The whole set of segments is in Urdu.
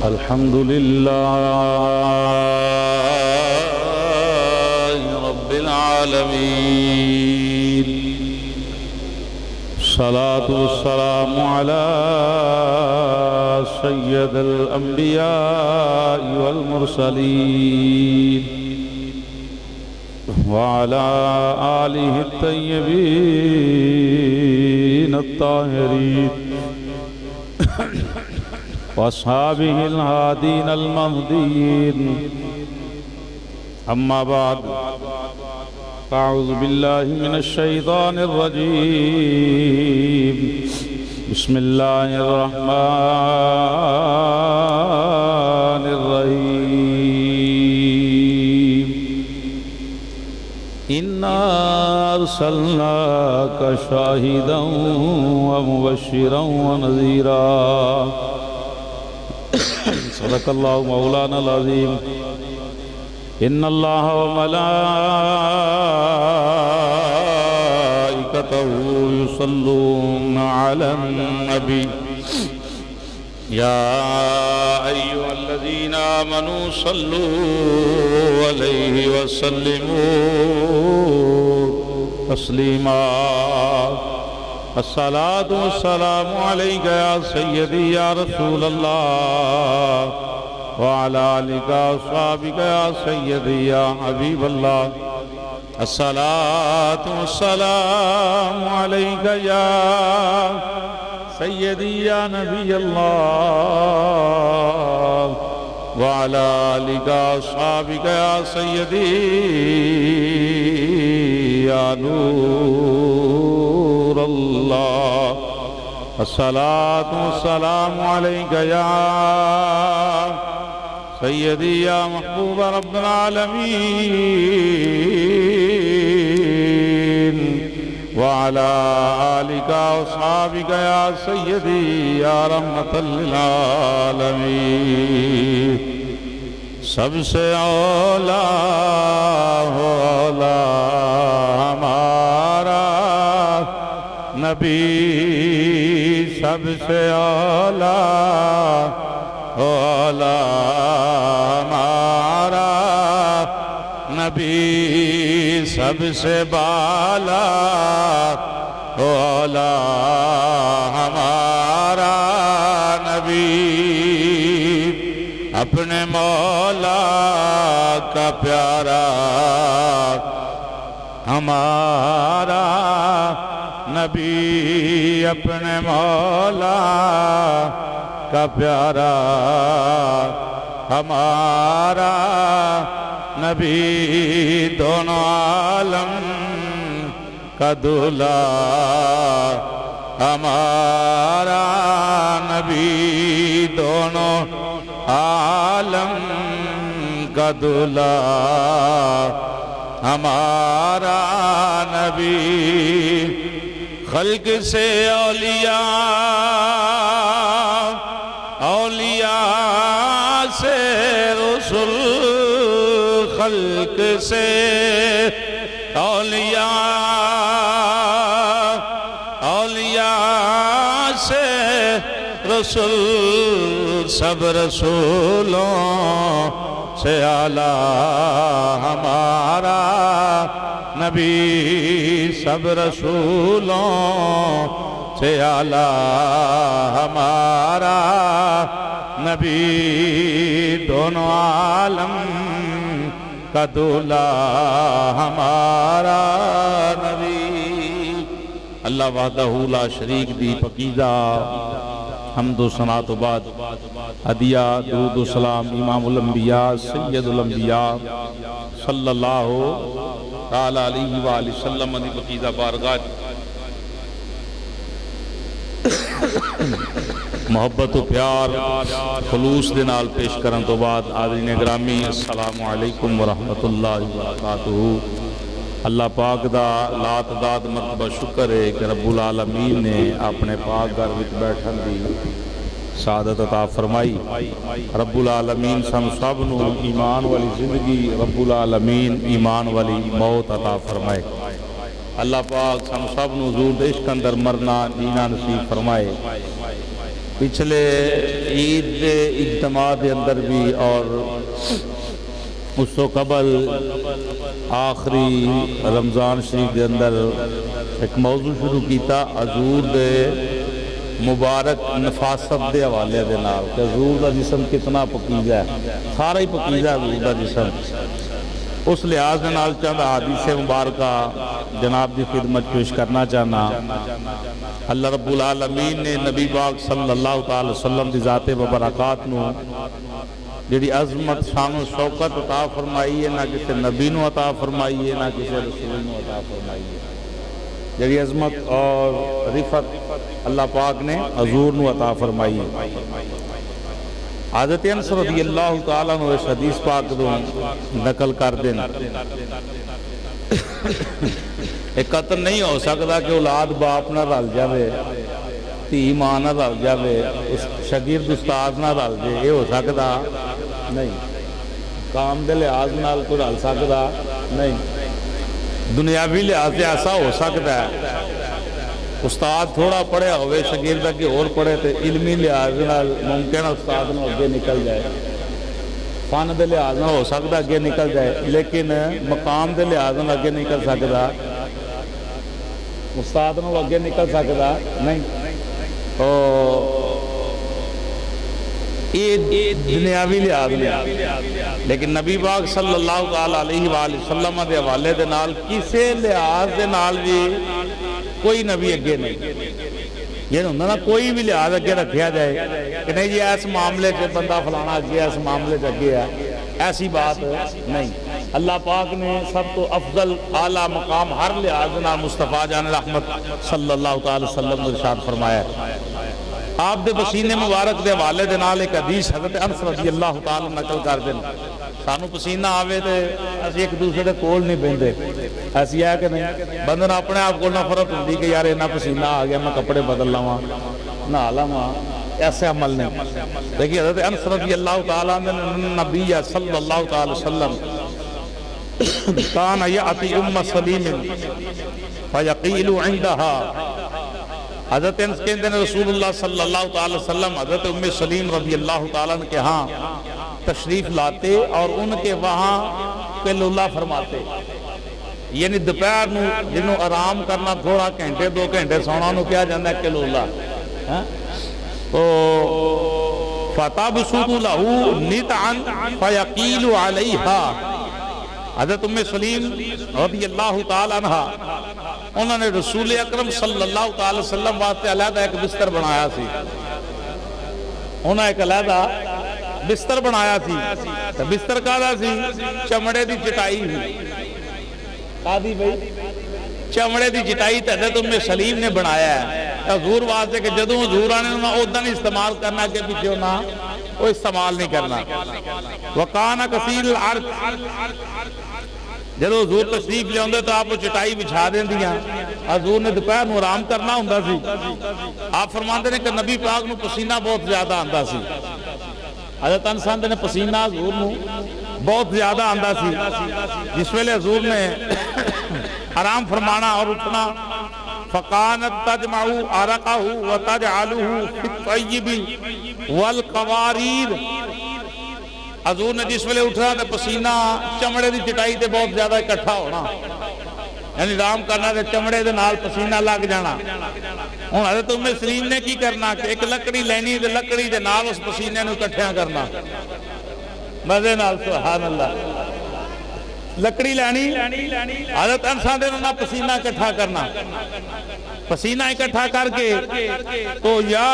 الحمد لله رب العالمين، الصلاة والسلام على سيد الأنبياء والمرسلين وعلى آله الطيبين الطاهرين وأصحابه الهادين المهديين. أما بعد، أعوذ بالله من الشيطان الرجيم. بسم الله الرحمن الرحيم. إنا أرسلناك شاهدا ومبشرا ونذيرا. صدق الله مولانا العظيم. إن الله وملائكته يصلون على النبي يا أيها الذين آمنوا صلوا عليه وسلموا تسليما. الصلاة والسلام عليك يا سيدي يا رسول الله وعلى آلك وصحبك يا سيدي يا حبيب الله. الصلاة والسلام عليك يا سيدي يا نبي الله وعلى آلك وصحبك يا سيدي يا نور الله. الصلاة والسلام عليك يا سيدي يا محبوب رب العالمين وعلى آلك وأصحابك يا سيدي يا رحمة للعالمين. سب سے اولا اولا ہمارا نبی، سب سے اولا اولا ہمارا نبی، سب سے بالا اولا ہمارا نبی. اپنے مولا کا پیارا ہمارا نبی، اپنے مولا کا پیارا ہمارا نبی، دونوں عالم کا دولہ ہمارا نبی، دونوں عالم کا دولہ ہمارا نبی. خلق سے اولیاء، اولیاء سے رسول، خلق سے اولیاء، اولیاء سے رسول، سب رسولوں سے اعلیٰ ہمارا نبی، سب رسولوں سے اعلیٰ ہمارا نبی، دونوں عالم کا دولہ ہمارا نبی. اللہ وحدہ لا شریک دی پکیزہ حمد و ثنا تو بعد عدیہ درود و سلام امام الانبیاء سید الانبیاء صلی اللہ علیہ وآلہ وسلم دی پکیزہ بارگاہ محبت و پیار خلوص دے نال پیش کرن تو بعد حاضرین گرامی السلام علیکم ورحمۃ اللہ وبرکاتہ. اللہ پاک دا لا تعداد مرتبہ شکر ہے کہ رب العالمین نے اپنے پاک گھر وچ بیٹھن دی سعادت عطا فرمائی. رب العالمین سن سب نو ایمان والی زندگی، رب العالمین ایمان والی موت عطا فرمائے. اللہ پاک سن سب نو حضور دے عشق اندر مرنا جینا نصیب فرمائے. پچھلے عید دے اجتماع دے اندر بھی اور اس تو قبل آخری رمضان شریف دے اندر ایک موضوع شروع کیتا حضور دے مبارک نفاست دے حوالے دے نال کہ حضور دا جسم کتنا پکیزہ ہے، سارا ہی پکیزہ ہے حضور دا جسم۔ اس لحاظ دے نال چند حدیث مبارکہ جناب دی خدمت پیش کرنا چاہنا۔ اللہ رب العالمین نے نبی پاک صلی اللہ تعالی وسلم دی ذات مبارکات نو جڑی عظمت شان و شوکت عطا فرمائی ہے، نہ کسی نبی نو عطا فرمائی ہے، نہ کسی رسول نو عطا فرمائی ہے۔ جڑی عظمت اور رفت اللہ پاک نے حضور نو عطا فرمائی ہے۔ حضرت انس رضی اللہ تعالیٰ عنہ اس حدیث پاک دو نقل کر دینا۔ ایک قتل نہیں ہو سکتا کہ اولاد باپ نہ رل جاوے، تھی ماں نہ رل جاوے، شاگرد استاد نہ رل جائے، یہ ہو سکتا نہیں۔ کام دے لحاظ نال کوئی رل سکتا نہیں، دنیاوی لحاظ سے ایسا ہو سکتا ہے استاد تھوڑا پڑھیا ہوئے شاگرد اگے اور پڑھے تو علمی لحاظ نال ممکن استاد نو اگے نکل جائے، فن دے لحاظ نال ہو سکتا اگے نکل جائے، لیکن مقام دے لحاظ نال اگے نکل سکتا استاد نو اگے نکل سکتا نہیں۔ یہ دنیاوی لحاظ نہیں، لیکن نبی پاک صلی اللہ علیہ وآلہ وسلم دے حوالے دے نال کسے لحاظ دے نال بھی کوئی نبی اگے نہیں۔ یہ ہوندہ نا کوئی بھی لحاظ اگے رکھیا جائے کہ نہیں جی ایس معاملے سے بندہ فلانا اگے ایس معاملے سے اگے ہے، ایسی بات نہیں۔ اللہ پاک نے سب تو افضل اعلیٰ مقام ہر لحاظ نال مصطفیٰ جان رحمت صلی اللہ تعالی وسلم ارشاد فرمایا ہے۔ آپ دے پسینے مبارک دے حوالے دے نال ایک حدیث حضرت انس رضی اللہ تعالی نقل کر دیں۔ سانو پسینہ آوے تے اسی ایک دوسرے کول نہیں بیندے، ایسی ہے کہ نہیں؟ بندن اپنے آپ کو نفرت ہوندی کہ یار اتنا پسینہ آ گیا میں کپڑے بدل لاواں نہا لاواں، ایسے عمل نہیں۔ دیکھیے حضرت انس رضی اللہ تعالیٰ نے نبی صلی اللہ تعالی وسلم کان یأتی ام سلیم فیقیل عندها، حضرت انس کہتے ہیں رسول اللہ صلی اللہ تعالی وسلم حضرت ام سلیم رضی اللہ تعالیٰ کے ہاں تشریف لاتے اور ان کے وہاں قیلولہ فرماتے، یعنی دوپہر نو جنہوں آرام کرنا تھوڑا گھنٹے دو گھنٹے سونا نو کیا جاندہ ہے قیلولہ۔ تو فَتَبْسُطُ لَهُ نِتْعًا فَيَقِيلُ عَلَيْهَا، حضرت ام سلیم رضی اللہ تعالیٰ عنہ انہوں نے رسول اکرم صلی اللہ تعالی وسلم واسطے علیحدہ ایک بستر بنایا سی، انہوں نے ایک علیحدہ بستر بنایا سی، بستر کہا سی چمڑے دی چٹائی ہوئی، کہا دی بھئی چمڑے دی چٹائی تے حضرت ام سلیم نے بنایا ہے حضور واسطے کہ جدوں حضور آنے انہوں نے ادھن استعمال کرنا کہ پیچھے انہوں وہ استعمال نہیں کرنا۔ وَقَانَ كَثِيرُ الْعَرْضِ، جدو حضور تشریف لے ہوندے تو آپ وہ چٹائی بچھا دیں دیا، حضور نے دوپہر نو آرام کرنا ہوندہ سی۔ آپ فرماندے نے کہ نبی پاک نو پسینہ بہت زیادہ آندہ سی، حضرت انسان نے پسینہ حضور نو بہت زیادہ آندہ سی، جس ویلے حضور نے آرام فرمانا اور اٹھنا فَقَانَتْ تَجْمَعُ عَرَقَهُ وَتَجْعَلُهُ فِي الطَّيِّبِ وَالْقَوَارِيرِ، حضور نے جس ویلے اٹھنا تو پسینہ چمڑے دی چٹائی تے بہت زیادہ اکٹھا ہونا، یعنی رام کرنا تے چمڑے دے نال پسینہ لگ جانا۔ ہوں حضرت ام سلیم نے کی کرنا کہ ایک لکڑی لینی تے لکڑی دے نال اس پسینے نو اکٹھیاں کرنا، مزے نال سبحان اللہ، لکڑی لینی حضرت انسان دے نال پسینہ اکٹھا کرنا، پسینہ اکٹھا کر کے تو یا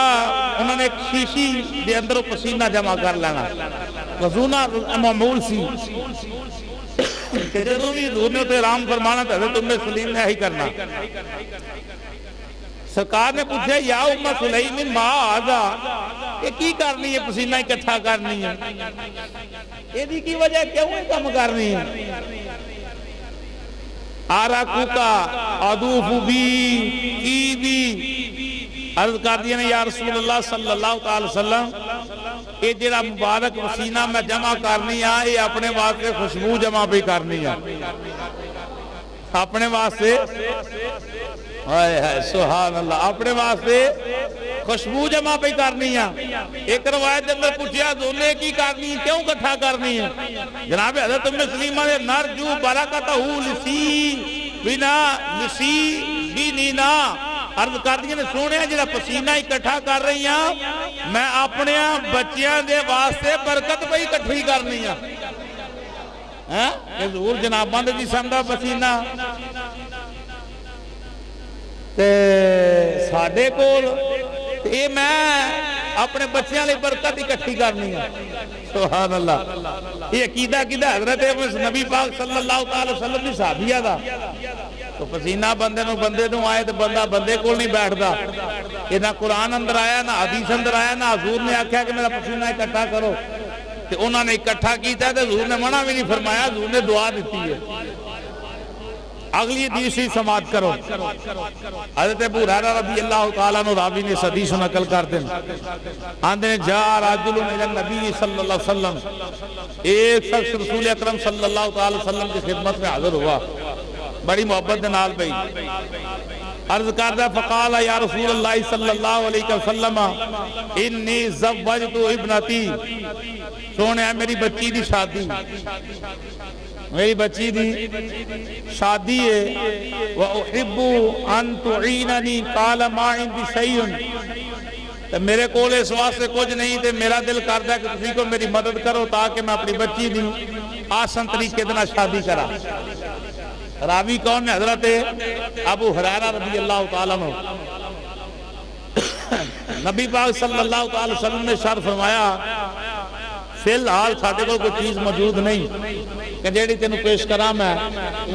انہوں نے ایک شیشی دے اندر پسینہ جمع کر لینا، وضونہ معمول سی کہ جدوں بھی حضور نے تے رام فرمانا تھا حضرت ام سلیم نے ہی کرنا۔ سرکار نے پوچھا یا ام سلیم ما آزا، یہ کی کرنی ہے پسینہ اکٹھا کرنی ہے، یہ دی کی وجہ کیوں ہے کم کرنی ہے؟ آراکو کا عدوف بھی کی بھی عرض کر دیا نے یا رسول اللہ صلی اللہ تعالی وسلم یہ جڑا مبارک پسینہ میں جمع کرنی ہے یہ اپنے واسطے خوشبو جمع بھی کرنی ہے، اپنے واسطے سبحان اللہ اپنے واسطے خوشبو جمع پہ کرنی ہے. ایک روایت کے اندر پوچھا حضور نے کی کرنی ہے, کیوں اکٹھا کرنی ہے؟ جناب حضرت ام سلیمہ نے نرجو برکتہ لسی بنا لسی بینینا عرض کر دیا نے سونے جڑا پسینہ اکٹھا کر رہی ہیں میں اپنے بچیاں دے واسطے برکت پہ اکٹھی کرنی ہے. حضور جناباں دے جسم دا پسینہ تے ساڈے کول اے میں اپنے بچیاں لئی برکت اکٹھی کرنی ہے. سبحان اللہ. یہ عقیدہ کیدا حضرت نبی پاک صلی اللہ تعالی وسلم دی صحابیہ دا. تو پسینہ بندے نو آئے تو بندہ بندے کول نہیں بیٹھدا. یہ نہ قرآن اندر آیا نہ حدیث اندر آیا نہ حضور نے آکھیا کہ میرا پسینہ اکٹھا کرو. تے انہوں نے اکٹھا کیتا ہے تے حضور نے منع بھی نہیں فرمایا, حضور نے دعا دیتی ہے. اگلی حدیث ہی سماعت کرو. حضرت ابو ہریرہ رضی اللہ تعالیٰ عنہ راوی نے حدیث نقل کرتے ہیں. آندے جا رجل الی النبی صلی اللہ علیہ وسلم, ایک شخص رسول اکرم صلی اللہ تعالی وسلم کی خدمت میں حاضر ہوا, بڑی محبت دے نال بھئی. عرض کردہ فقال یا رسول اللہ صلی اللہ علیہ وسلم انی زوجت ابنتی, سونے ہے میری بچی دی شادی, میری بچی دی شادی ہے. وَأُحِبُّ أَن تُعِينَنِي قَالَ مَا عِنْدِ شَيْءٌ, میرے کول اس واسطے کچھ نہیں تے میرا دل کردا ہے کہ تسی کو میری مدد کرو تاکہ میں اپنی بچی دی آسان طریقے دے نال شادی کرا. راوی کون ہے؟ حضرت ابو ہریرہ رضی اللہ تعالیٰ عنہ. نبی پاک صلی اللہ تعالی وسلم نے ارشاد فرمایا فی الحال ساڈے کول کوئی چیز موجود نہیں کہ جیڑی تینوں پیش کراں, میں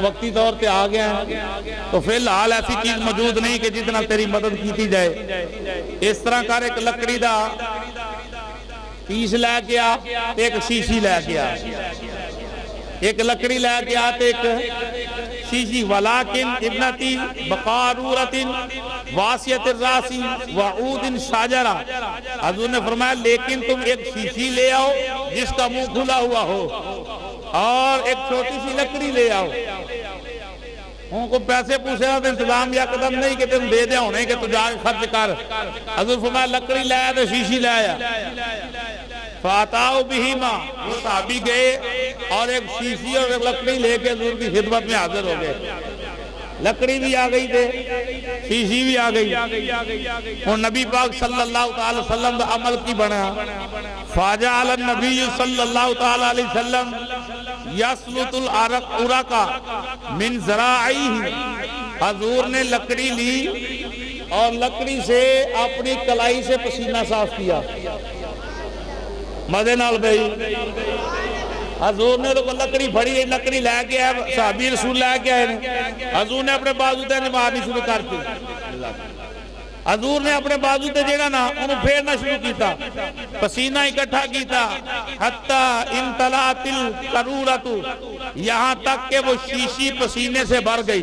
وقتی طور پہ آ گیا ہے تو فی الحال ایسی چیز موجود نہیں کہ جتنا تیری مدد کیتی جائے. اس طرح کر ایک لکڑی دا پیس لے کے آ, ایک شیشی لے کے آ, ایک لکڑی لے کے آ تے ایک شیشی. ولیکن ابنتی بقارورت واسیت الراسی وعود شاجرہ, حضور نے فرمایا لیکن تم ایک شیشی لے آؤ جس کا منہ کھلا ہوا ہو اور ایک چھوٹی سی لکڑی لے آؤ. ان کو پیسے پوچھے تو انتظام یا قدم نہیں کہ تم دے دے ہونے کہ تو جا خرچ کر. حضور فرمایا لکڑی لے آیا تو شیشی لے آیا. فاتاؤ بہیما, وہ صحابی گئے اور ایک شیشی اور ایک لکڑی لے کے حضور کی خدمت میں حاضر ہو گئے. لکڑی بھی آ گئی تھے, شیشی بھی آ گئی. اور نبی پاک صلی اللہ تعالی وسلم کا عمل کی بنا. فاجعل النبی صلی اللہ تعالی علیہ وسلم یسلط العرق من ذراعیہ, حضور نے لکڑی لی اور لکڑی سے اپنی کلائی سے پسینہ صاف کیا. مدے نال بھئی حضور نے تو لکڑی پھڑی, لکڑی لے کے آئے, صحابی رسول لے کے آئے, حضور نے اپنے بازو تے مارنی شروع کرتی. حضور نے اپنے بازو تے جیڑا نا انہوں پھیرنا شروع کیتا, پسینہ اکٹھا کیتا. حتی امتلات القرورت, یہاں تک کہ وہ شیشی پسینے سے بھر گئی.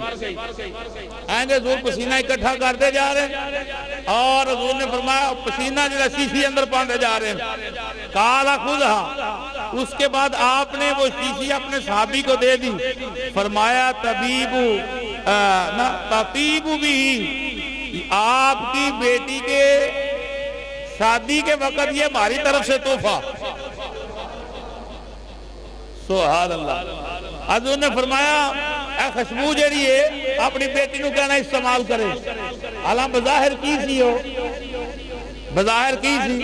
آئیں حضور پسینہ اکٹھا کرتے جا رہے ہیں اور حضور نے فرمایا پسینہ جیڑا شیشی اندر پاندے جا رہے ہیں. کالا خودھا, اس کے بعد آپ نے وہ شیشی اپنے صحابی کو دے دی. فرمایا تطیبو بھی, آپ کی بیٹی کے شادی کے وقت یہ ہماری طرف سے تحفہ. سبحان اللہ. حضور نے فرمایا اے خوشبو جڑی ہے اپنی بیٹی نو کہنا استعمال کرے. حالاں بظاہر کی سی ہو, بظاہر کی سی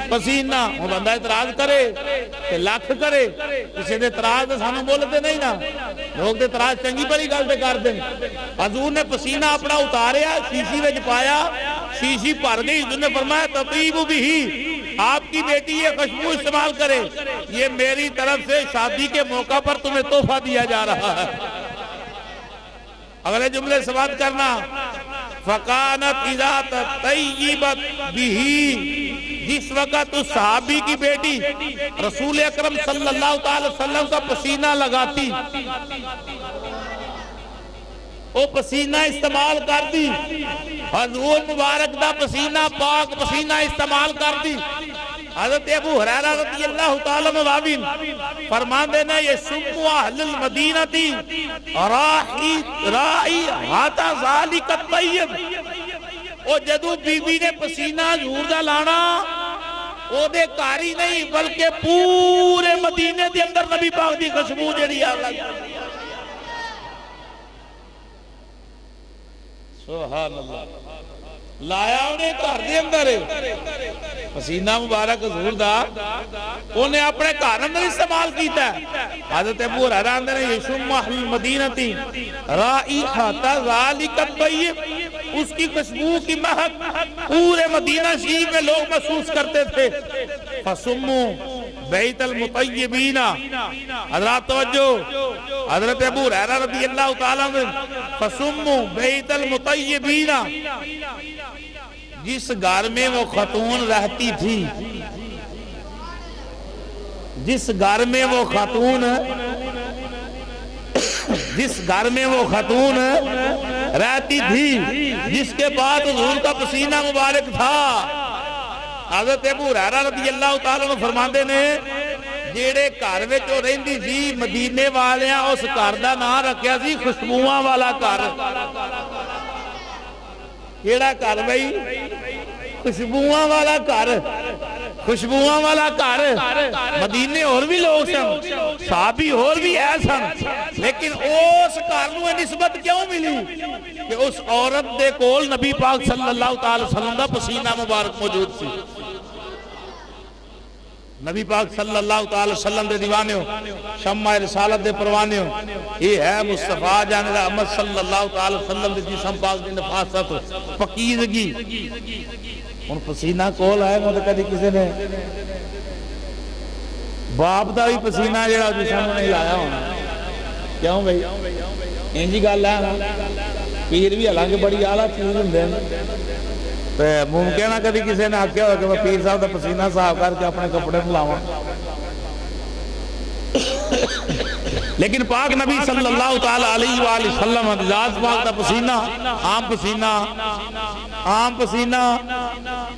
پسینہ, وہ بندہ اعتراض کرے کہ لاکھ کرے, کسی دے اعتراض دے سانو بولتے نہیں نا, لوگ دے اعتراض چنگی بڑی گل تے کر دیں. حضور نے پسینہ اپنا اتاریا, شیشی وچ پایا, شیشی بھر گئی. حضور نے فرمایا تطیب بھی, آپ کی بیٹی یہ خوشبو استعمال کرے, یہ میری طرف سے شادی کے موقع پر تمہیں تحفہ دیا جا رہا ہے. اگلے جملے سماعت کرنا. فَقَانَتْ اِذَا تَطَيِّبَتْ بِهِ, جس وقت اس صحابی کی بیٹی رسول اکرم صلی اللہ تعالی وسلم کا پسینہ لگاتی, وہ پسینہ استعمال کر دی, حضور مبارک دا پسینہ پاک پسینہ استعمال کر دی. حضرت ابو ہریرہ رضی اللہ تعالیٰ عنہ راوی فرماندے نے یہ سمو اہل المدینہ رائی ہاتا ذالک الطیب, وہ جدو بی بی نے پسینہ حضور دا لانا او دے کاری نہیں بلکہ پورے مدینے دے اندر نبی پاک دی خوشبو جڑی آ لگ سبحان اللہ لایا انہیں گھر دے اندر پسینہ مبارک حضور دا انہیں اپنے گھر اندر استعمال کیتا ہے حضرت ابو ہریرہ اندر نے یشم اہل المدینہ رائحۃ ذالک الطیب اس کی خوشبو کی مہک پورے مدینہ شریف میں لوگ محسوس کرتے تھے فسمو بیت المطیبین حضرات توجہ حضرت ابو ہریرہ رضی اللہ تعالیٰ عنہ فسمو بیت المطیبین جس گھر میں وہ خاتون رہتی تھی جس گھر میں وہ خاتون رہتی تھی جس کے بعد حضور کا پسینہ مبارک تھا حضرت ابو ہریرہ رضی اللہ تعالیٰ عنہ فرماندے نے جیڑے گھر وچ او رہندی سی مدینے والیاں اس گھر دا نام رکھیا سی خوشبوواں والا گھر کیڑا گھر بھائی خوشبوواں والا گھر خوشبوواں والا گھر مدینے اور بھی لوگ سن صحابی اور بھی ہے سن لیکن اس گھر نوں نسبت کیوں ملی کہ اس عورت دے کول نبی پاک صلی اللہ تعالی وسلم دا پسینہ مبارک موجود سی نبی پاک صلی اللہ تعالی وسلم دے دیوانے ہو شمع رسالت دے پروانے ہو یہ ہے مصطفیٰ جان رحمت صلی اللہ تعالی وسلم دے جسم پاک دے نفاست پکیزگی ان پسینہ کول آئے مجھے کدی کسی نے باپ دا بھی پسینہ جڑا جسم نہیں لایا ہونا کیوں بھئی انجی گال ہے پیر بھی حالانکہ بڑی اعلیٰ چیز ہوندے ہیں ممکن ہے کدی کسی نے آکھیا ہو کہ میں پیر صاحب دا پسینہ صاف کر کے اپنے کپڑے ملاواں لیکن پاک نبی صلی اللہ تعالی علیہ وآلہ وسلم ذات پاک دا پسینہ عام پسینہ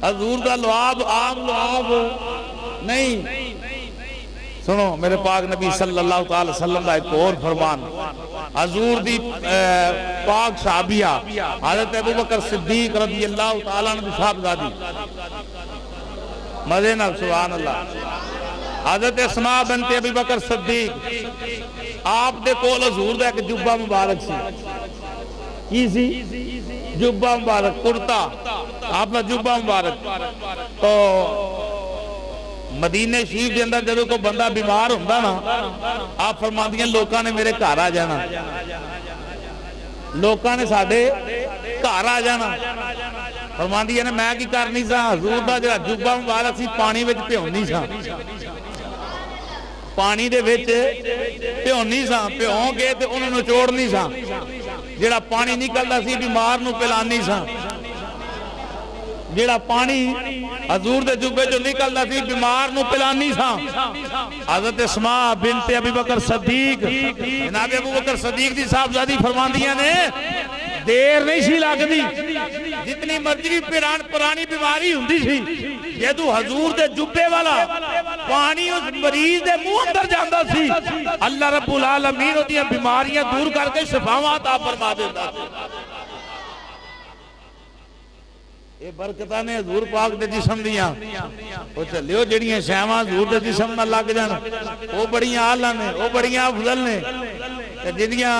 حضور دا لعاب عام لعاب نہیں سنو میرے پاک نبی صلی اللہ تعالی وسلم دا ایک اور فرمان حضور دی پاک صحابیہ حضرت ابو بکر صدیق رضی اللہ تعالیٰ عنہ صاحبزادی مزے نال سبحان اللہ حضرت اسماء بنت ابی بکر صدیق آپ دے کول حضور دا ایک جبہ مبارک سی کی سی جبہ مبارک کرتا آپ دا جبہ مبارک تو مدینہ شریف دے اندر جدوں کو بندہ بیمار ہوندا نا آپ فرماندیاں لوکاں نے میرے گھر آ جانا لوکاں نے ساڈے گھر آ جانا فرماندیاں نے میں کی کرنی سا حضور دا جڑا جبہ مبارک سی پانی وچ بھیونی سا پانی دے وچ بھیونی سا بھیوں کے تے انہاں نوں نچوڑنی سا جڑا پانی نکلدا سی بیمار نوں پلانی سا جیڑا پانی حضور دے جبے جو نکلنا سی بیمار نو پلانی سا حضرت اسماء بنت ابی بکر صدیق جناب ابو بکر صدیق دی صاحبزادی فرماندیاں نے دیر نہیں سی لگدی جتنی مرضی پرانی بیماری ہوندی سی جدوں حضور دے جبے والا پانی اس مریض دے منہ اندر جاندا سی اللہ رب العالمین اودیاں بیماریاں دور کر کے شفاواں عطا فرما دیندا سی یہ برکتاں نے حضور پاک دے جسم دیاں وہ چلیو جڑیاں شیواں حضور دے جسم نہ لگ جان وہ بڑیاں اعلیٰ نے وہ بڑیاں افضل نے جڑیاں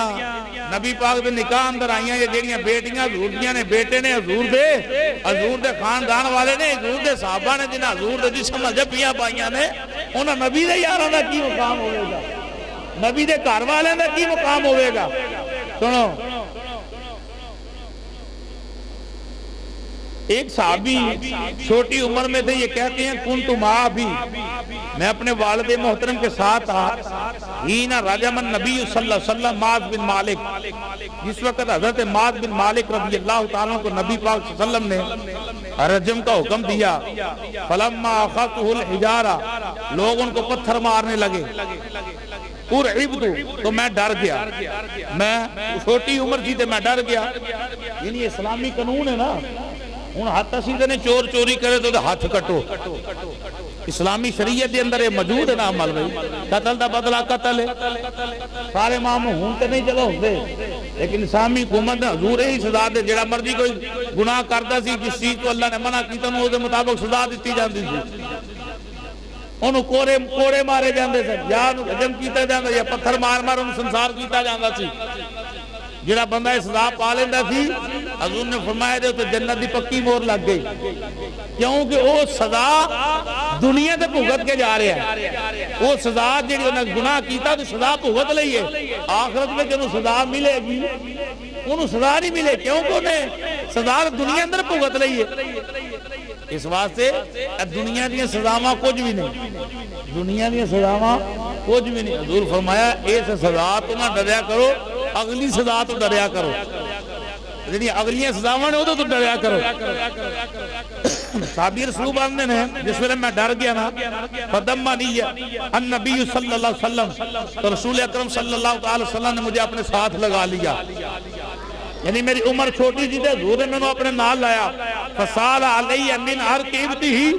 نبی پاک دے نکاح اندر آئیاں یہ جڑیاں بیٹیاں حضور دیاں نے بیٹے نے حضور دے خاندان والے نے حضور دے صحابہ نے جنہاں حضور دے جسم نہ جبیاں پائیاں نے انہاں نبی دے یاراں دا کی مقام ہوئے گا نبی دے گھر والے دا کی مقام ہوئے گا سنو ایک صحابی چھوٹی عمر میں تھے یہ کہتے ہیں کنتو ماں بھی میں اپنے والد محترم کے ساتھ تھا ہینا رجم النبی صلی اللہ علیہ وسلم معاذ بن مالک جس وقت حضرت معاذ بن مالک رضی اللہ تعالیٰ کو نبی پاک صلی اللہ علیہ وسلم نے رجم کا حکم دیا فلما اخذته الحجارہ لوگ ان کو پتھر مارنے لگے تو میں ڈر گیا میں چھوٹی عمر تھی تو میں ڈر گیا یعنی اسلامی قانون ہے نا ہوں ہاتھ اسی نے چور چوری کرے تو ہاتھ کٹو اسلامی شریعت دے اندر یہ موجود ہے نا عمل بھائی قتل دا بدلہ قتل ہے سارے معاملے ہوں تے نہیں چلو ہوندے لیکن اسلامی حکومت نے حضور ہی سزا دے جڑا مرضی کوئی گناہ کردا سی جس چیز کو اللہ نے منع کیتا انہوں دے مطابق سزا دتی جاندی سی انہوں کوڑے مارے جاندے سن یا انہوں حجم کیتا جاندہ یا پتھر مار مار انہوں سنسار کیتا جاندہ سی جڑا بندہ سزا پا لیندہ سی حضور نے فرمایا دے تو جنت دی پکی مور لگ گئی کیونکہ وہ سزا دنیا تے بھگت کے جا رہے ہیں وہ سزا جڑی انہیں گناہ کیتا تو سزا بھگت لئی ہے آخرت میں جنہوں سزا ملے گی انہوں سزا نہیں ملے کیونکہ انہیں سزا دنیا اندر بھگت لئی ہے اس واسطے دنیا دیا سزاواں کچھ بھی نہیں دنیا دیا سزاواں کچھ بھی نہیں حضور فرمایا اس سزا تو نہ ڈریا کرو اگلی سزا تو ڈریا کرو یعنی اگلیاں سزاواں نے وہ تو ڈریا کرو صحابی رسول باندھنے نے جس ویلے میں ڈر گیا نا فدمانی النبی صلی اللہ علیہ وسلم تو رسول اکرم صلی اللہ علیہ وسلم نے مجھے اپنے ساتھ لگا لیا یعنی میری عمر چھوٹی جی تھے حضور نے میں نے اپنے نال لایا فسال علی من ارکبتی ہی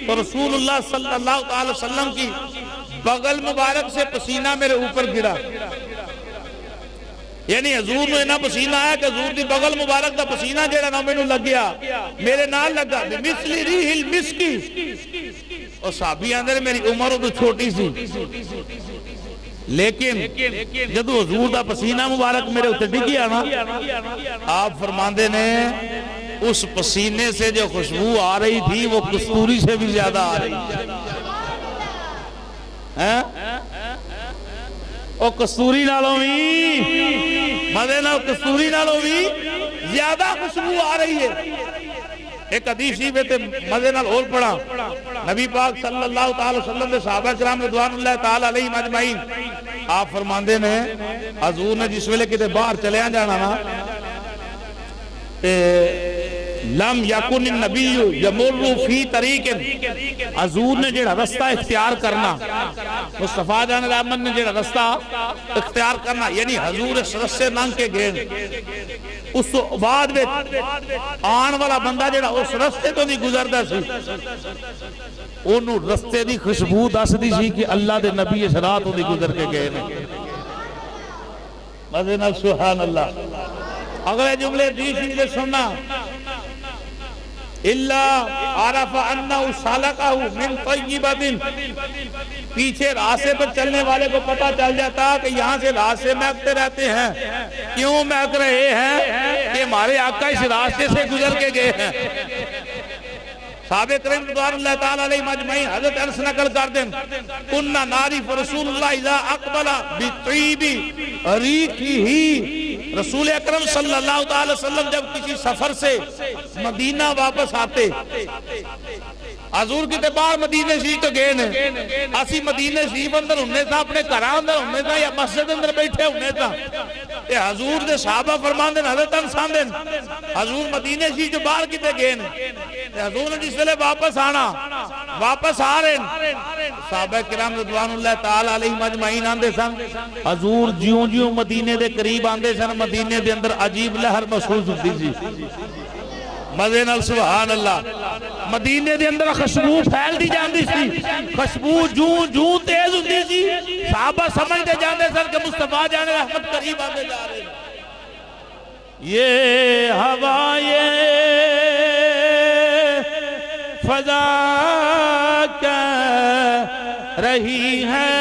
تو رسول اللہ صلی اللہ علیہ وسلم کی بغل مبارک سے پسینہ میرے اوپر گرا یعنی حضور نے نا پسینہ آیا کہ حضور دی بغل مبارک دا پسینہ جیڑا نا میں نے لگ گیا میرے نال لگا مثل ریح المسکی اور صحابی اندر میری عمر تو چھوٹی سی لیکن جدو حضور دا پسینہ مبارک میرے اتنے ڈگیا نا آپ فرماندے نے اس پسینے سے جو خوشبو آ رہی تھی وہ کستوری سے بھی زیادہ آ رہی او کستوری نالوں بھی مدے نال کستوری نالوں بھی زیادہ خوشبو آ رہی ہے ایک حدیثی میں تے مدے نال اور پڑھا نبی پاک صلی اللہ علیہ وسلم دے صحابہ کرام رضوان اللہ تعالی علیہ مجمعین آپ فرماندے نے حضور نے جس ویلے کتے باہر چلے جانا نا لم یکن النبی یمر فی طریق حضور نے جڑا رستہ اختیار کرنا مصطفیٰ جان رحمت نے جڑا رستہ اختیار کرنا یعنی حضور اس رستے ننگ کے گئے اس بعد میں آن والا بندہ جڑا اس رستے تو نہیں گزردا سی انہوں رستے دی خوشبو دس دی سی کہ اللہ دے نبی اس رات تو نہیں گزر کے گئے مدینہ سبحان اللہ اگلے جملے دیشی سے سننا اللہ عرف انہو سالکہو من طیبت پیچھے راستے پر چلنے والے کو پتہ چل جاتا کہ یہاں سے راستے مہکتے رہتے ہیں کیوں مہک رہے ہیں کہ ہمارے آقا اس راستے سے گزر کے گئے ہیں صحابہ کریم رضوان اللہ تعالی علیہ مجمعین حضرت انس نقل کر دیں کننا نعرف رسول اللہ اذا اقبل بطیب ریقہ رسول اکرم صلی اللہ علیہ وسلم جب کسی سفر سے مدینہ واپس آتے حضور کی تبار مدینہ شریف تو گئے نے اسی مدینہ شریف اندر ہونے تھا اپنے گھراں اندر ہونے تھا یا مسجد اندر بیٹھے ہونے تھا کہ حضور دے صحابہ فرمان دیں حضرت انسان دیں حضور مدینہ شریف جو باہر کیتے گئے نے حضور نے جس ویلے واپس آنا واپس آ رہے ہیں صحابہ کرام رضوان اللہ تعالی علیہ مجمعین آندے سن حضور جیوں جیوں مدینے دے قریب آندے سن مدینے دے اندر عجیب لہر محسوس ہوتی تھی مزے نال سبحان اللہ مدینے دے اندر خوشبو پھیل دی جاندی سی خوشبو جوں تیز ہوتی سی صحابہ سمجھتے جاندے سن کہ مصطفیٰ جانے رحمت قریب آندے جا رہے ہیں یہ ہوائیں فضا کہہ رہی ہے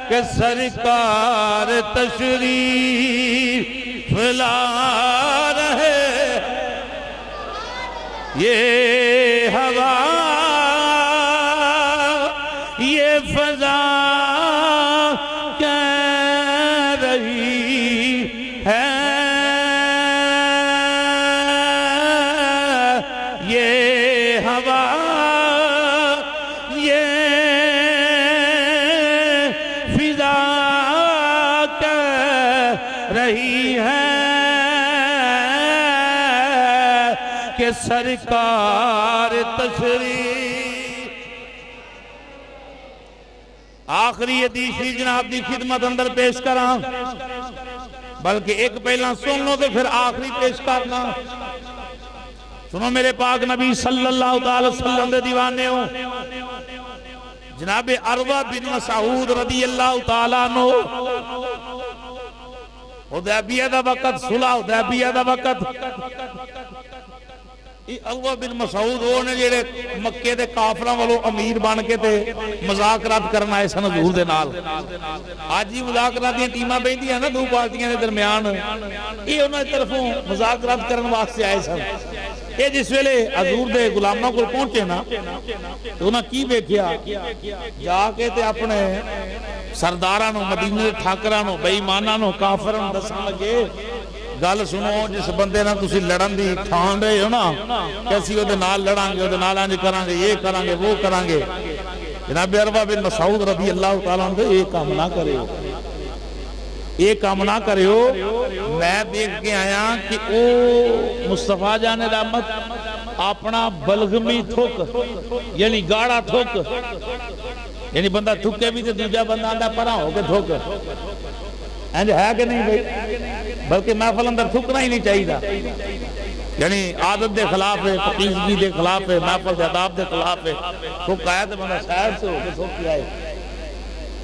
کہ سرکار تشریف لا رہے یہ ہوا یہ فضا کہہ رہی ہے یہ ہوا یہ فضا کہہ رہی ہے کہ سرکار تشریف آخری حدیث جناب دی خدمت اندر پیش کراں بلکہ ایک پہلا سن لو تو پھر آخری پیش کرنا. سنو میرے پاک نبی صلی اللہ تعالی وسلم دے دیوانے ہو. جناب عروہ بن مسعود رضی اللہ تعالیٰ عنہ حدیبیہ دا وقت، صلح حدیبیہ دا وقت، عروہ بن مسعود وہ نے جڑے مکے دے کافراں والوں امیر بن کے تے مذاکرات کرنا ہے سن حضور دے نال. آج ہی مذاکرات دی ٹیماں بیندیاں نا دو پارٹیاں دے درمیان، یہ انہاں دی طرفوں مذاکرات کرن واسطے آئے سن. یہ جس ویلے حضور دے غلاماں کو پہنچے نا تو انہاں کی ویکھیا، جا کے تے اپنے سرداراں نو، مدینے دے ٹھاکراں نو، بے ایماناں نو، کافراں نو دسن لگے گل سنو جس بندے نال تسی لڑن دی ٹھان رہے ہو نا کہ اسی او دے نال لڑاں گے، او دے نال انج کراں گے، یہ کراں گے، وہ کراں گے. جناب عروہ بن مسعود رضی اللہ تعالیٰ عنہ یہ کام نہ کرے، یہ کام نہ کرے ہو. میں دیکھ کے آیا کہ او مصطفیٰ جان رحمت اپنا بلغمی تھوک یعنی گاڑا تھوک، یعنی بندہ تھکے بھی تے دوجا بندہ آندہ پرا ہو کے تھوک اینج ہے کہ نہیں بھئی، بلکہ محفل اندر تھکنا ہی نہیں چاہیے دا. یعنی عادت دے خلاف ہے، پقیزگی دے خلاف ہے، محفل دے عداب دے خلاف ہے. تھک آیا تو بندہ سائر سے ہو کے تھوک کی آئے،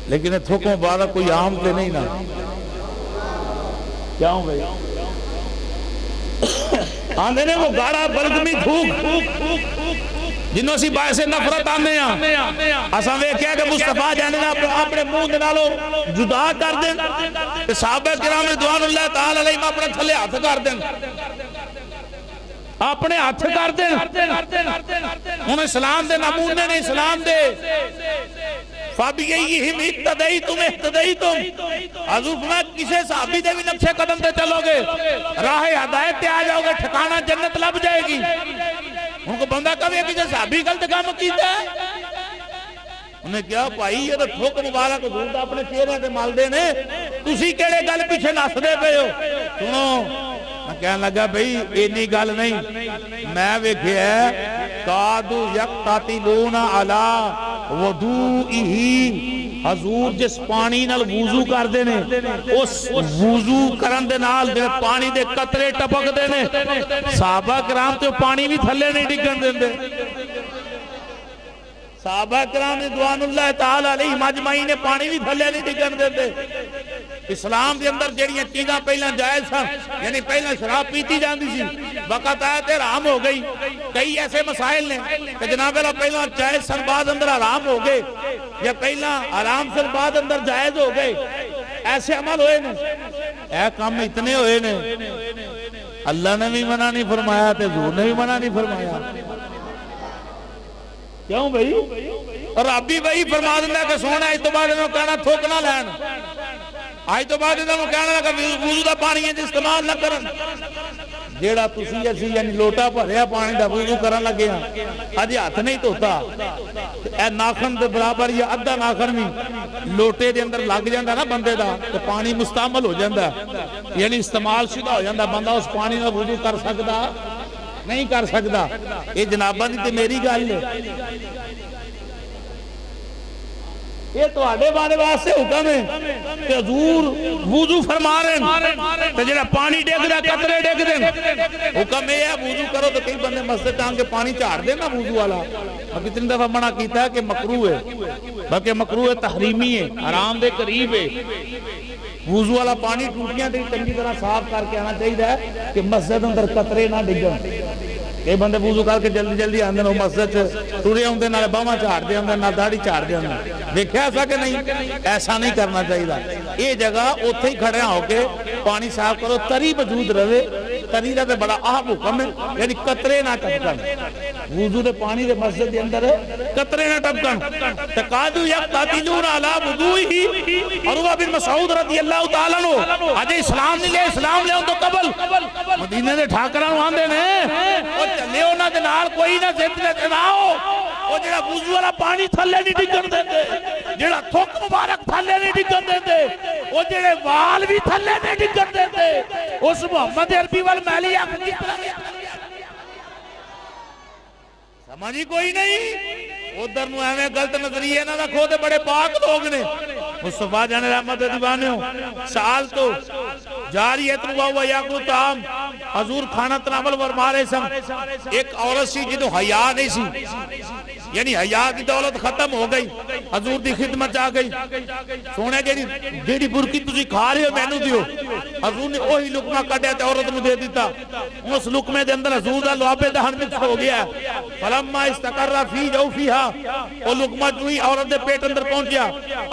لیکن یہ تھوک مبارک کوئی عام تے نہیں نا. کیا ہوں بھئی آندھے نے وہ گاڑا بلغمی تھوک جنہوں سی باعث نفرت آندے ہیں. اساں ویکھیا کہ مصطفیٰ جانے اپنے منہ دے نالوں جدا کر دیں، صحابہ کرام رضوان اللہ تعالی علیہم اپنے تھلے ہاتھ کر دیں، اپنے ہاتھ کر دیں. انہیں اسلام دے نمونے نے اسلام دے فَبِيَيِّهِمْ اِقْتَدَيْتُمْ اِحْتَدَيْتُمْ. حضور فرمایا کسے صحابی دے بھی نقشے قدم تے چلو گے، راہ ہدایت تے آ جاؤ گے، ٹھکانہ جنت لب جائے گی. ان کو بندہ کبھی کسے صحابی غلط کام کیتا ہے. انہیں کیا بھائی یہ تو تھوک مبارک حضور دا اپنے چہرے تے مال دے نے، تسی کیڑے گل پیچھے نس دے پے ہو. سنو میں کہنے لگا بھئی اینی گل نہیں، میں ویکھیا ہے قادو یقتاتلون علی وضوئہی. حضور جس پانی نال وضو کر دینے اس وضو کرن دے نال دے پانی دے قطرے ٹپک دینے، صحابہ کرام تے پانی بھی تھلے نہیں ڈگن دیں دے. صحابہ کرام رضوان اللہ تعالی علیہ مجمعین نے پانی بھی تھلے نہیں ڈگن دیں دے. اسلام دے اندر جڑیاں چیزاں پہلا جائز سن، یعنی پہلا شراب پیتی جاندی سی، وقت آیا تے حرام ہو گئی. کئی ایسے مسائل نے کہ جناب اللہ پہلا جائز سن بعد اندر حرام ہو گئے، یا پہلا حرام سن بعد اندر جائز ہو گئے. ایسے عمل ہوئے نے، اے کام اتنے ہوئے نے. اللہ نے بھی منع نہیں فرمایا تے حضور نے بھی منع نہیں فرمایا. کیوں بھئی؟ اور رب بھی وہی فرما دیتا کہ سونا اس تو بعد انہوں کہنا تھوک نہ لین، آج تو بعد انہوں کہنا لگا وضو دا پانی ہے استعمال نہ کرن. جیڑا تسی اسی یعنی لوٹا بھریا پانی دا وضو کرن لگے ہیں، اج ہاتھ نہیں دھوتا، اے ناخن دے برابر یا ادھا ناخن بھی لوٹے دے اندر لگ جاندا نا بندے دا تو پانی مستعمل ہو جاندا، یعنی استعمال شدہ ہو جاندا، بندہ اس پانی دا وضو کر سکدا نہیں کر سکدا. یہ جناباں دی تے میری گل ہے، یہ تو آڑے بارے واسطے حکم ہے کہ حضور وضو فرما رہے ہیں تو جنہا پانی ڈیگ دیں قطرے ڈیگ دیں. حکم یہ ہے وضو کرو تو کئی بندے مسجد ٹانگ کے پانی چاڑ دیں نا وضو والا. اب اتنی دفعہ منع کیتا ہے کہ مکروہ ہے، بلکہ مکروہ تحریمی ہے، حرام دے قریب ہے. وضو والا پانی ٹوٹیاں دے چنگی طرح صاف کر کے آنا چاہیے کہ مسجد اندر قطرے نہ ڈگن. کئی بندے وضو کر کے جلدی جلدی آندے نو مسجد ٹرے ہوندے نال باواں جھاڑ دے ہوندے نال داڑھی جھاڑ دے ہوندے. دیکھیا ایسا کہ نہیں؟ ایسا نہیں کرنا چاہیے. یہ جگہ اوتھے ہی کھڑے ہو کے پانی صاف کرو، تری موجود رہے. تری دا تے بڑا اہم حکم ہے، یعنی قطرے نہ ٹپکن. وضو دے پانی دے مسجد دے اندر قطرے نہ ٹپکن. تقادو یقتاتلون علی وضوئہی. عروہ بن مسعود رضی اللہ تعالی عنہ اج اسلام نہیں لے، اسلام لے تو قبل مدینے دے ٹھاکراں نوں آندے نے او چلے انہاں دے نال کوئی نہ زد نہ ہو. وہ جڑا وضو والا پانی تھلے نہیں ڈگن دیندے، جڑا تھوک مبارک تھلے نہیں ڈگن دیندے، وہ جڑے وال بھی تھلے نہیں ڈگن دیندے، اس محمد عربی والمیلی اپنی سمجھی کوئی نہیں. ادھر نو ایویں غلط نظریے نہ رکھو تے بڑے پاک لوگ نے. مصطفیٰ جان رحمت دیوانے ہو سال تو جاریت و یاکل طعام حضور کھانا تناول فرما رہے سن ایک عورت سی جدو حیا نہیں سی یعنی حیا کی دولت ختم ہو گئی حضور دی خدمت آ گئی سونے کے جیڑی برکی تسی کھا رہے ہو مینو دیو حضور نے وہی لقمہ کٹیا تے عورت نو دے دیتا اس لقمے دے اندر حضور دا لعاب دہن مکس ہو گیا فلما استقر فی جوفیھا وہ لقمہ جو ہی عورت دے پیٹ اندر پہنچیا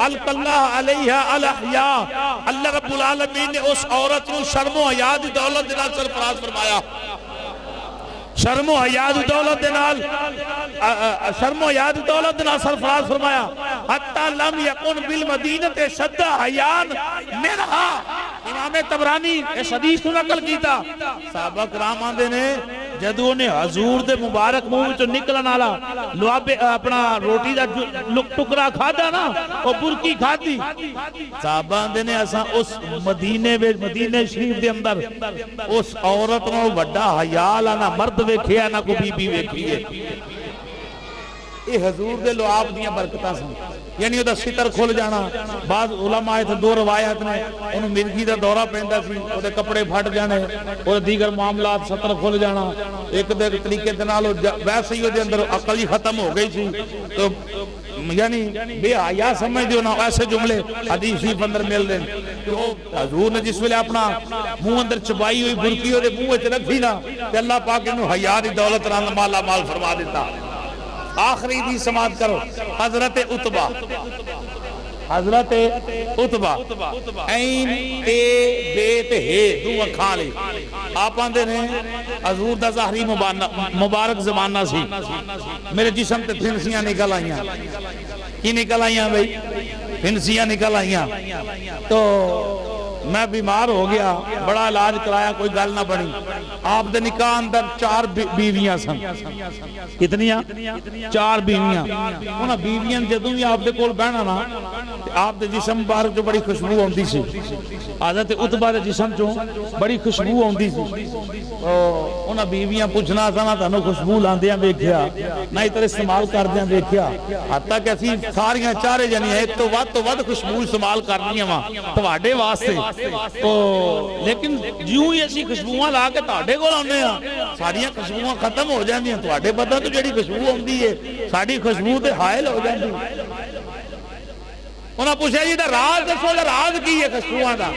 الق اللہ علیہا الاحیاء اللہ رب العالمین نے اس عورت نو شرم و حیا دی دولت دے نال سرفراز فرمایا شرم و حیا دی دولت دے نال شرم و حیا دی دولت دے نال سرفراز فرمایا حتی لم یکن بالمدینۃ شد حیان منہا امام طبرانی اس حدیث کو نقل کیتا صحابہ کرام آندے نے جدو نے حضور دے مبارک منہ وچوں نکلن والا لعاب اپنا روٹی دا ٹکڑا کھادا نا او برکی کھادی صحابہ آندے نے اساں اس مدینے شریف دے اندر اس عورت نال وڈا حیا والا نہ مرد ویکھیا نہ کوئی بی بی ویکھی ہے یہ حضور دے لعاب دیاں برکتاں سن یعنی دا ستر کھل جانا بعض علماء تھے دو روایت نے انہوں مرگی دا دورہ پہندا سی او دے کپڑے پھٹ جانے اور دیگر معاملات ستر کھل جانا ایک دے طریقے دے نال ویسے ہی دے اندر عقل ہی ختم ہو گئی سی تو یعنی بے حیا سمجھ دیو نا ایسے جملے حدیث شریف اندر مل دیں تو حضور نے جس ویلے اپنا منہ اندر چبائی ہوئی برکی دے منہ وچ رکھی نا تے اللہ پاک انہوں حیا دی دولت نال مالا مال فرما دیتا آخری دی سماعت کرو حضرت عتبہ این تے بیت ہے دو اکھاں لے آپ آندے نے حضور دا ظاہری مبارک زمانہ سی میرے جسم تے پھنسیاں نکل آئیاں کی نکل آئیاں بھئی پھنسیاں نکل آئیاں تو میں بیمار ہو گیا بڑا علاج کرایا کوئی گل نہ بنی آپ دے نکاح اندر 4 بیویاں سن کتنیاں 4 بیویاں انہاں بیویاں جدوں بھی آپ دے کول بہنا نا آپ دے جسم مبارک جو بڑی خوشبو ہوندی سی حضرت عتبہ دے جسم چوں بڑی خوشبو ہوندی سی انہاں بیویاں پوچھنا سا نا تانوں خوشبو لاندیاں ویکھیا نہ اتر استعمال کردیاں ویکھیا حتیٰ کہ اسی ساریاں 4 جنیاں ایک تو ود خوشبو استعمال کرنیاں وا تواڈے واسطے تو لیکن جیوں ہی اسی خوشبوواں لا کے تواڈے کول آنے ہاں ساریاں خوشبوواں ختم ہو جاندیاں تواڈے بدن تو جڑی خوشبو ہوندی ہے ساڈی خوشبو تے حائل ہو جاندی انہاں پوچھا جی دا راز دسو دا راز کی ہے خوشبوواں دا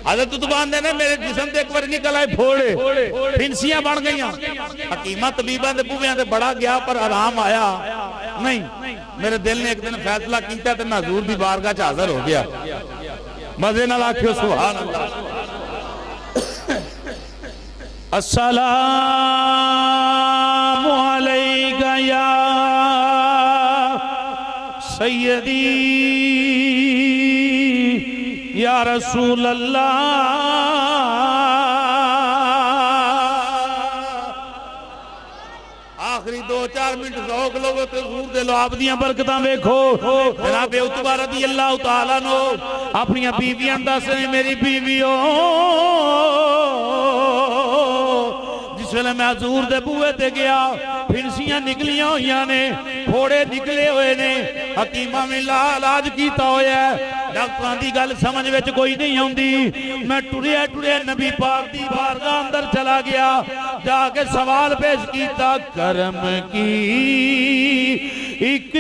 حضرت عتبہ آندے نے میرے جسم تے ایک بار نکل آئے پھوڑے پھنسیاں بن گئیاں حکیمہ طبیباں دے بویاں تے بڑا گیا پر آرام آیا نہیں میرے دل نے ایک دن فیصلہ کیتا تے میں حضور دی بارگاہ چ حاضر ہو گیا مزے نہ لاکھیو سبحان اللہ السلام علیکہ یا سیدی یا رسول اللہ آخری 2-4 منٹ ذوق لوگو تے حضور دے لعاب دیاں برکتاں ویکھو جناب عتبہ رضی اللہ تعالیٰ نو اپنی بیویاں دس نے میری بیویوں جس ویلے میں حضور دے بوئے تے گیا پھنسیاں نکلیاں ہوئیاں نے پھوڑے نکلے ہوئے نے حکیمہ میں علاج کیتا ہویا ہے ڈاکٹران دی گل سمجھ وچ کوئی نہیں ہوندی میں ٹرے نبی پاک دی بارگاہ اندر چلا گیا جا کے سوال پیش کیتا کرم کی ایک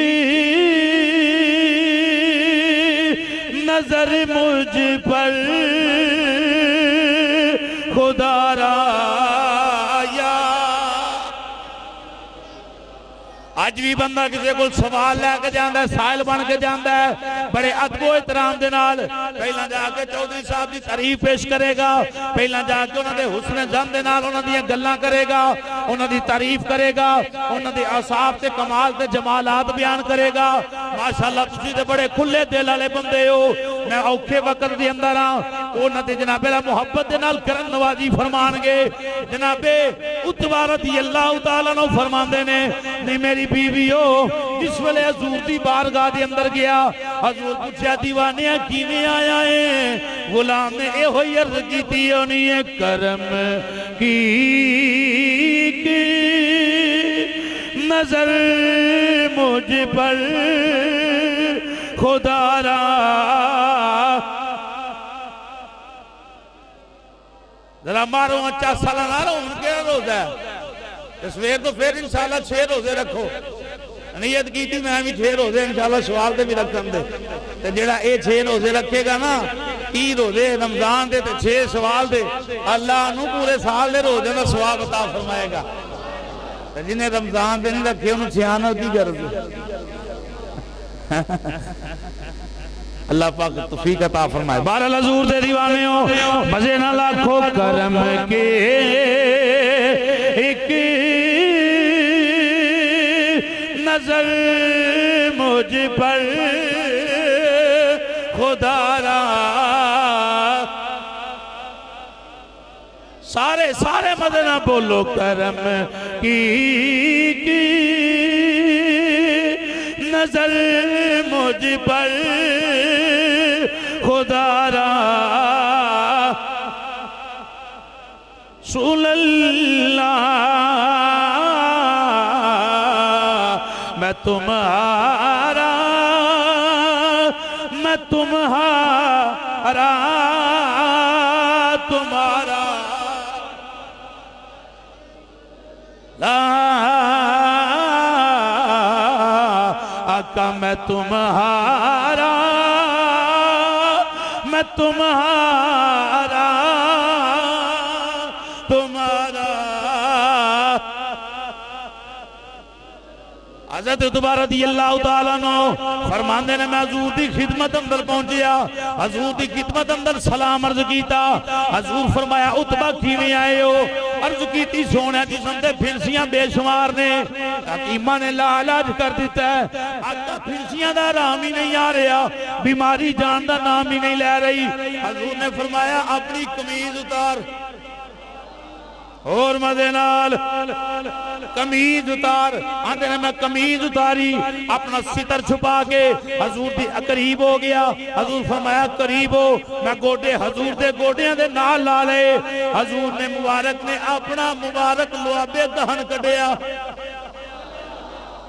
نظر مجھ پر خدا را آج بھی بندہ کسی کو سوال لے کے جاندہ ہے سائل بن کے جاندہ ہے بڑے ادب و احترام دے نال پہلا جا کے چودھری صاحب دی تعریف پیش کرے گا پہلا جا کے انہوں نے حسن زن دے نال انہوں نے گلاں کرے گا انہوں نے تعریف کرے گا انہوں نے اصحاب تے کمال تے جمالات بیان کرے گا ماشاءاللہ تسی تے بڑے کھلے دل والے بندے ہو میں اوکھے وقت دے اندر ہاں انہوں نے جناب محبت دے نال کرن نوازی فرمان گے جناب عتبہ رضی اللہ تعالیٰ نو فرمان دے نے میری بیویو جس ویلے حضور دی بارگاہ دے اندر گیا حضور پوچھا دیوانیاں کیویں آیا ہے غلام نے اے ہوئی عرض کیتی ہونی ہے کرم کی نظر مجھ پر خدا را مارو اچھا سالانہ ان کے روزہ ہے سویر تو پھر انشاءاللہ 6 روزے رکھو نیت کی تھی میں بھی 6 روزے انشاءاللہ شوال دے بھی رکھن دے تے جڑا اے 6 روزے رکھے گا نا 30 روزے رمضان دے تے 6 شوال دے اللہ انہوں پورے سال دے روزے دا ثواب عطا فرمائے گا تے جنہیں رمضان دے نہیں رکھے انہوں چھیانہ کی غرض اللہ پاک توفیق عطا فرمائے بہرحال حضور دے دیوانے ہو مزے نہ لاکھوں کرم کے ایک نظر مجھ پر خدا را سارے مزے نہ بولو کرم کی نظر مجھ پر خدا را رسول اللہ میں تمہارا تمہارا لا آقا میں تمہارا حضرت عتبہ رضی اللہ تعالیٰ عنہ فرماندے نے میں حضور دی خدمت اندر پہنچیا حضور دی خدمت اندر سلام عرض کیتا حضور فرمایا عتبہ کیویں آئے ہو عرض کیتی سونے جسم دے پھنسیاں بے شمار نے حکیمہ نے لا علاج کر دیتا ہے آقا پھنسیاں دا رام ہی نہیں آ رہا بیماری جان دا نام ہی نہیں لے رہی حضور نے فرمایا اپنی قمیض اتار اور مدینال قمیض اتار آندے نے میں قمیض اتاری اپنا ستر چھپا کے حضور دی قریب ہو گیا حضور فرمایا قریب ہو میں گوڑے حضور دے گوڑیاں دے نال لا لے حضور نے مبارک نے اپنا مبارک لعابے دہن کٹیا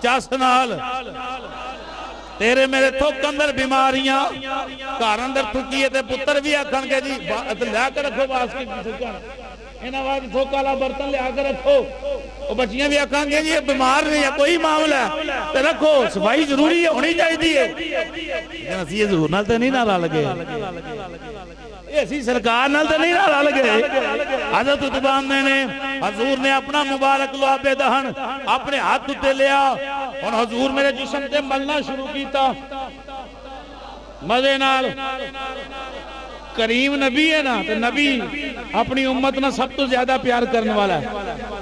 چاس نال تیرے میرے تھوک اندر بیماریاں کار اندر تھکیے تے پتر بھی آکھن کے جی لیا کر رکھو باس کی تھکن ان آواز تھوکالا برتن لیا کر رکھو وہ بچیاں بھی آکھاں گے جی بیمار نہیں ہے کوئی معاملہ ہے تو رکھو صفائی ضروری ہے ہونی چاہیے دیئے یہ ضرور نال تے نہیں نالا لگے ایسی سرکار نال تے نہیں نالا لگے حضرت عتبہ نے حضور نے اپنا مبارک لعابے دہن اپنے ہاتھ تے لیا اور حضور میرے جسم تے ملنا شروع کیتا مزے نال کریم نبی ہے نا تو نبی اپنی امت نہ سب تو زیادہ پیار کرنے والا ہے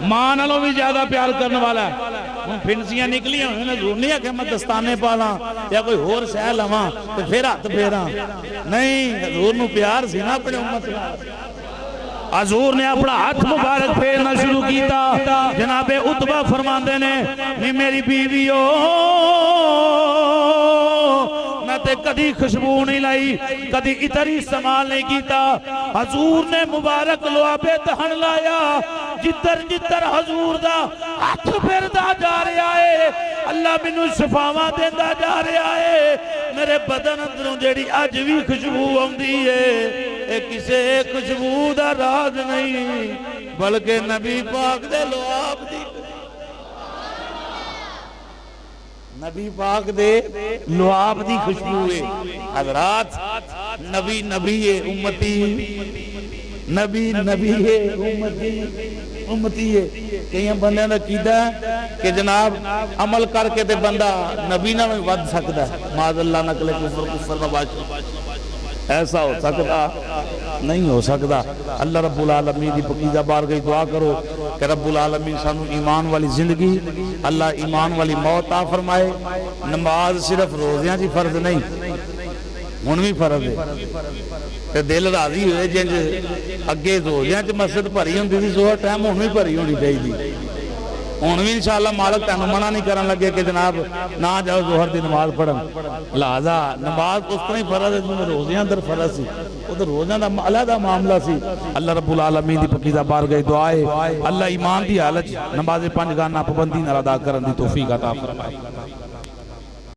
ماں نالوں بھی زیادہ پیار کرنے والا ہے ہم پھنسیاں نکلی ہیں انہیں ضرور نہیں ہے کہ میں دستانے پالا یا کوئی اور سہ لواں تو پھر ہاتھ پھیرا نہیں حضور نو پیار سی نا اپنے امت حضور نے اپنا ہاتھ مبارک پھیرنا شروع کیتا جناب عتبہ فرماندے نے نی میری بیویو میں تے کدی خوشبو نہیں لائی کدی اتری استعمال نہیں کیتا حضور نے مبارک لعابے دہن لایا جتر جتر حضور دا ہاتھ پھردا جا رہا ہے اللہ مینوں شفاواں دیندا جا رہا ہے میرے بدن اندروں جیڑی اج بھی خوشبو آندی ہے اے کسے خوشبو دا راز نہیں بلکہ نبی پاک دے لعاب دی نبی پاک دے لعاب دی خوشبو ہے حضرات نبی نبی ہے امتی نبی نبی ہے امتی ہے کہیں بندے نے کیدا کہ جناب عمل کر کے تے بندہ نبی نہ ود سکتا ہے معاذ اللہ نہ کلے کفر میں باش ایسا ہو سکتا نہیں ہو سکتا اللہ رب العالمین دی پکیزہ بارگاہ دعا کرو کہ رب العالمین سانو ایمان والی زندگی اللہ ایمان والی موت عطا فرمائے نماز صرف روزیاں جی فرض نہیں ہن بھی فرض ہے تے دل راضی ہوئے جنج اگے روزیاں چ مسجد بھری ہوندی سی زہر ٹائم ہن بھی بھری ہونی چاہیے ہن بھی انشاءاللہ مالک تینوں منع نہیں کرن لگے کہ جناب نہ جاؤ ظہر دی نماز پڑھن لہذا نماز اس طرح فرض ہے جنہیں روزیاں اندر فرض سی وہ تو روزیاں دا علیحدہ معاملہ سی اللہ رب العالمین دی پکیزہ بارگاہ دعائے اللہ ایمان دی حالت نماز 5 گانا پابندی نال ادا کرن دی توفیق عطا فرمائے